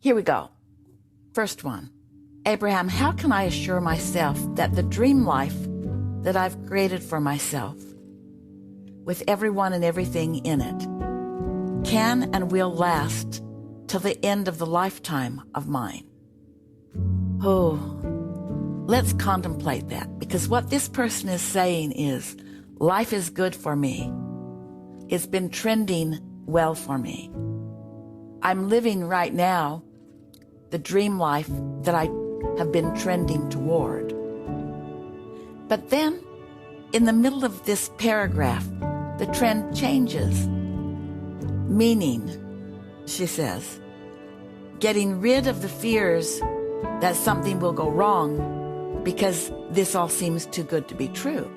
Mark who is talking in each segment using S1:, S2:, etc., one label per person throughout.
S1: Here we go. First one. Abraham, how can I assure myself that the dream life that I've created for myself, with everyone and everything in it, can and will last till the end of the lifetime of mine? Oh, let's contemplate that, because what this person is saying is, life is good for me. It's been trending well for me. I'm living right now the dream life that I have been trending toward. But then, in the middle of this paragraph, the trend changes. Meaning, she says, getting rid of the fears that something will go wrong because this all seems too good to be true.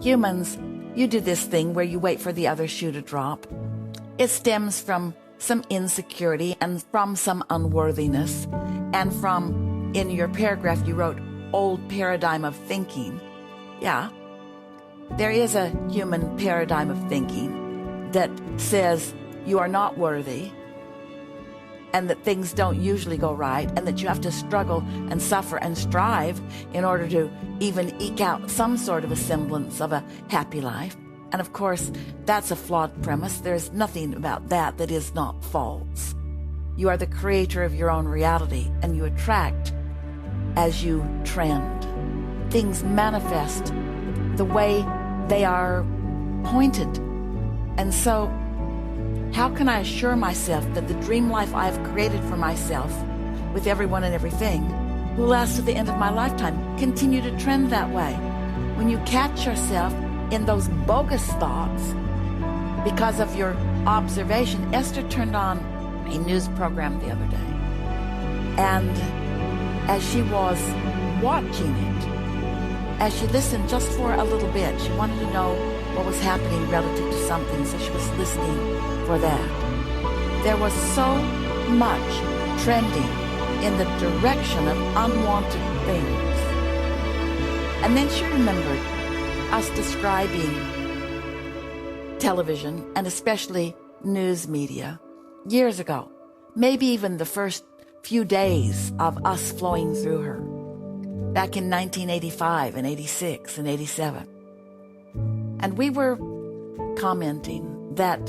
S1: Humans, you do this thing where you wait for the other shoe to drop. It stems from some insecurity and from some unworthiness, and from, in your paragraph you wrote, old paradigm of thinking. Yeah, there is a human paradigm of thinking that says you are not worthy, and that things don't usually go right, and that you have to struggle and suffer and strive in order to even eke out some sort of a semblance of a happy life. And of course, that's a flawed premise. There's nothing about that that is not false. You are the creator of your own reality, and you attract as you trend. Things manifest the way they are pointed. And so, how can I assure myself that the dream life I have created for myself, with everyone and everything, will last to the end of my lifetime, continue to trend that way? When you catch yourself in those bogus thoughts because of your observation. Esther turned on a news program the other day, and as she was watching it, as she listened just for a little bit, she wanted to know what was happening relative to something, so she was listening for that. There was so much trending in the direction of unwanted things. And then she remembered us describing television, and especially news media, years ago, maybe even the first few days of us flowing through her, back in 1985 and 86 and 87. And we were commenting that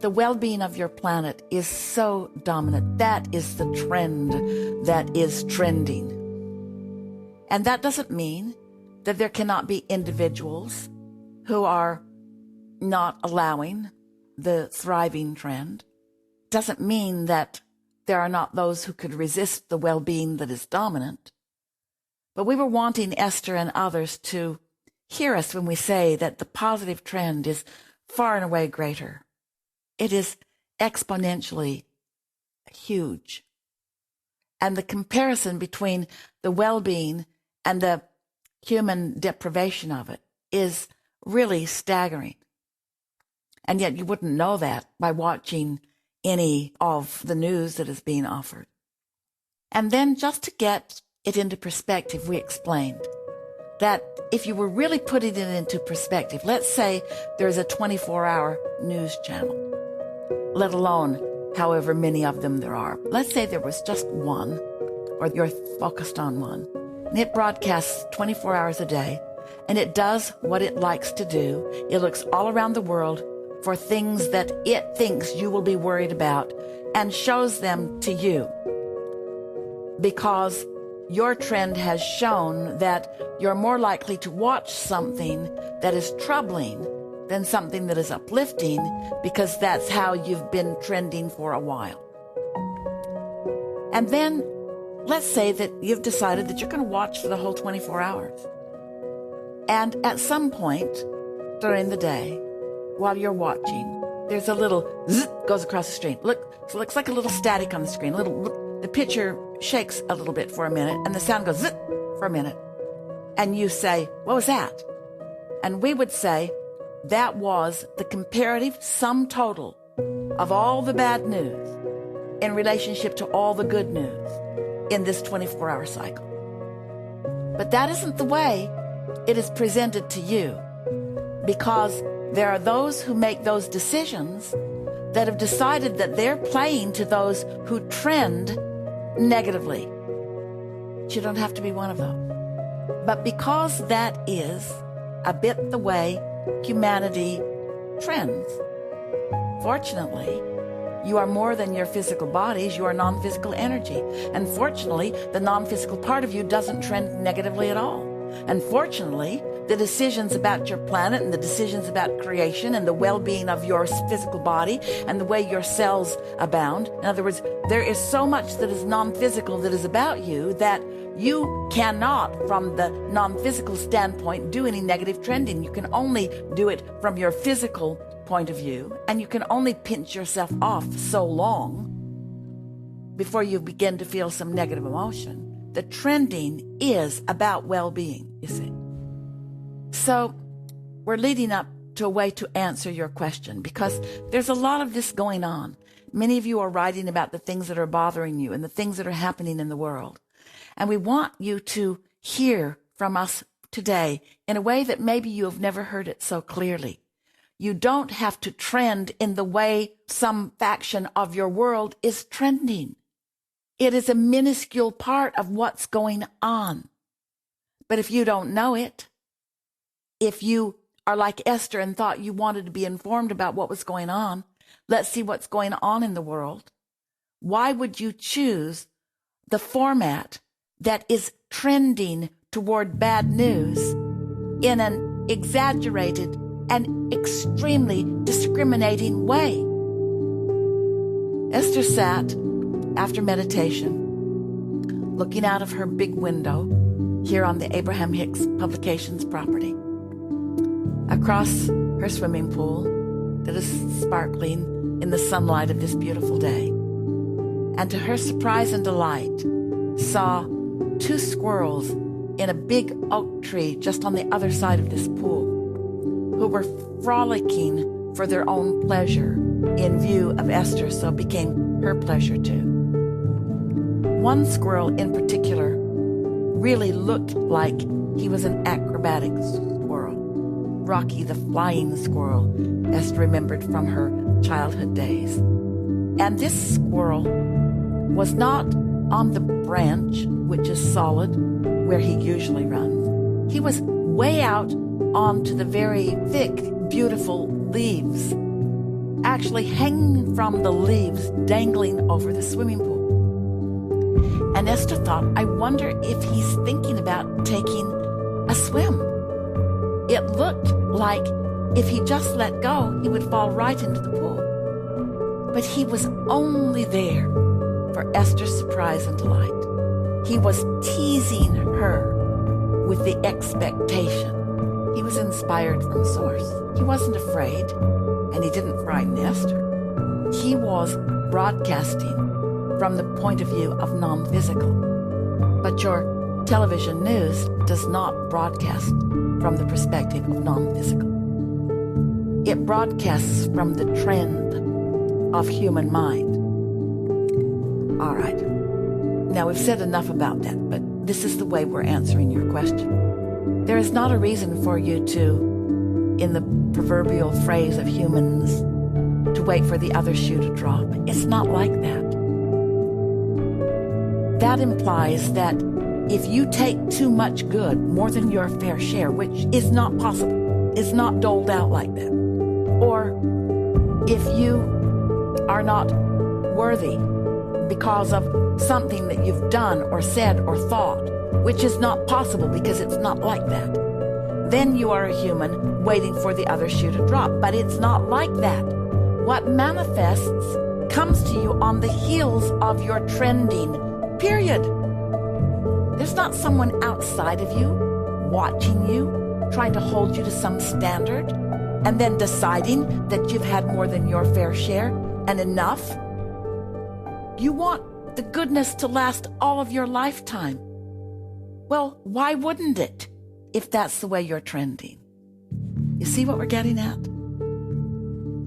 S1: the well-being of your planet is so dominant. That is the trend that is trending. And that doesn't mean that there cannot be individuals who are not allowing the thriving trend. Doesn't mean that there are not those who could resist the well-being that is dominant. But we were wanting Esther and others to hear us when we say that the positive trend is far and away greater. It is exponentially huge. And the comparison between the well-being and the human deprivation of it is really staggering. And yet you wouldn't know that by watching any of the news that is being offered. And then just to get it into perspective, we explained that if you were really putting it into perspective, let's say there's a 24-hour news channel, let alone however many of them there are. Let's say there was just one, or you're focused on one. And it broadcasts 24 hours a day, and it does what it likes to do. It looks all around the world for things that it thinks you will be worried about and shows them to you. Because your trend has shown that you're more likely to watch something that is troubling than something that is uplifting, because that's how you've been trending for a while. And then let's say that you've decided that you're going to watch for the whole 24 hours. And at some point during the day, while you're watching, there's a little zzz goes across the screen. It looks like a little static on the screen. The picture shakes a little bit for a minute, and the sound goes zzz for a minute. And you say, what was that? And we would say, that was the comparative sum total of all the bad news in relationship to all the good news in this 24-hour cycle. But that isn't the way it is presented to you, because there are those who make those decisions that have decided that they're playing to those who trend negatively. You don't have to be one of them. But because that is a bit the way humanity trends, fortunately, you are more than your physical bodies. You are non-physical energy. And fortunately, the non-physical part of you doesn't trend negatively at all. And fortunately, the decisions about your planet and the decisions about creation and the well-being of your physical body and the way your cells abound. In other words, there is so much that is non-physical that is about you that you cannot, from the non-physical standpoint, do any negative trending. You can only do it from your physical point of view, and you can only pinch yourself off so long before you begin to feel some negative emotion. The trending is about well-being, you see. So we're leading up to a way to answer your question, because there's a lot of this going on. Many of you are writing about the things that are bothering you and the things that are happening in the world. And we want you to hear from us today in a way that maybe you have never heard it so clearly. You don't have to trend in the way some faction of your world is trending. It is a minuscule part of what's going on. But if you don't know it, if you are like Esther and thought you wanted to be informed about what was going on, let's see what's going on in the world. Why would you choose the format that is trending toward bad news in an exaggerated and extremely discriminating way? Esther sat after meditation, looking out of her big window here on the Abraham-Hicks Publications property, across her swimming pool that is sparkling in the sunlight of this beautiful day. And to her surprise and delight, saw two squirrels in a big oak tree just on the other side of this pool, who were frolicking for their own pleasure in view of Esther, so it became her pleasure too. One squirrel in particular really looked like he was an acrobatic squirrel. Rocky the flying squirrel, Esther remembered from her childhood days. And this squirrel was not on the branch, which is solid, where he usually runs. He was way out onto the very thick, beautiful leaves, actually hanging from the leaves, dangling over the swimming pool. And Esther thought, I wonder if he's thinking about taking a swim. It looked like if he just let go, he would fall right into the pool. But he was only there for Esther's surprise and delight. He was teasing her with the expectation. He was inspired from source. He wasn't afraid, and he didn't frighten Esther. He was broadcasting from the point of view of non-physical. But your television news does not broadcast from the perspective of non-physical. It broadcasts from the trend of human mind. All right. Now, we've said enough about that, but this is the way we're answering your question. There is not a reason for you to, in the proverbial phrase of humans, to wait for the other shoe to drop. It's not like that. That implies that if you take too much good, more than your fair share, which is not possible, is not doled out like that, or if you are not worthy because of something that you've done or said or thought, which is not possible because it's not like that, then you are a human waiting for the other shoe to drop. But it's not like that. What manifests comes to you on the heels of your trending, period. There's not someone outside of you watching you, trying to hold you to some standard, and then deciding that you've had more than your fair share and enough. You want the goodness to last all of your lifetime. Well, why wouldn't it if that's the way you're trending? You see what we're getting at?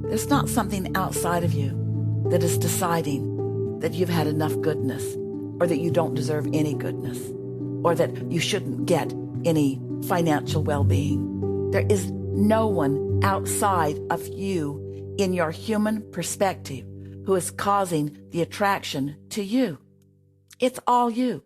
S1: There's not something outside of you that is deciding that you've had enough goodness, or that you don't deserve any goodness, or that you shouldn't get any financial well-being. There is no one outside of you in your human perspective who is causing the attraction to you. It's all you.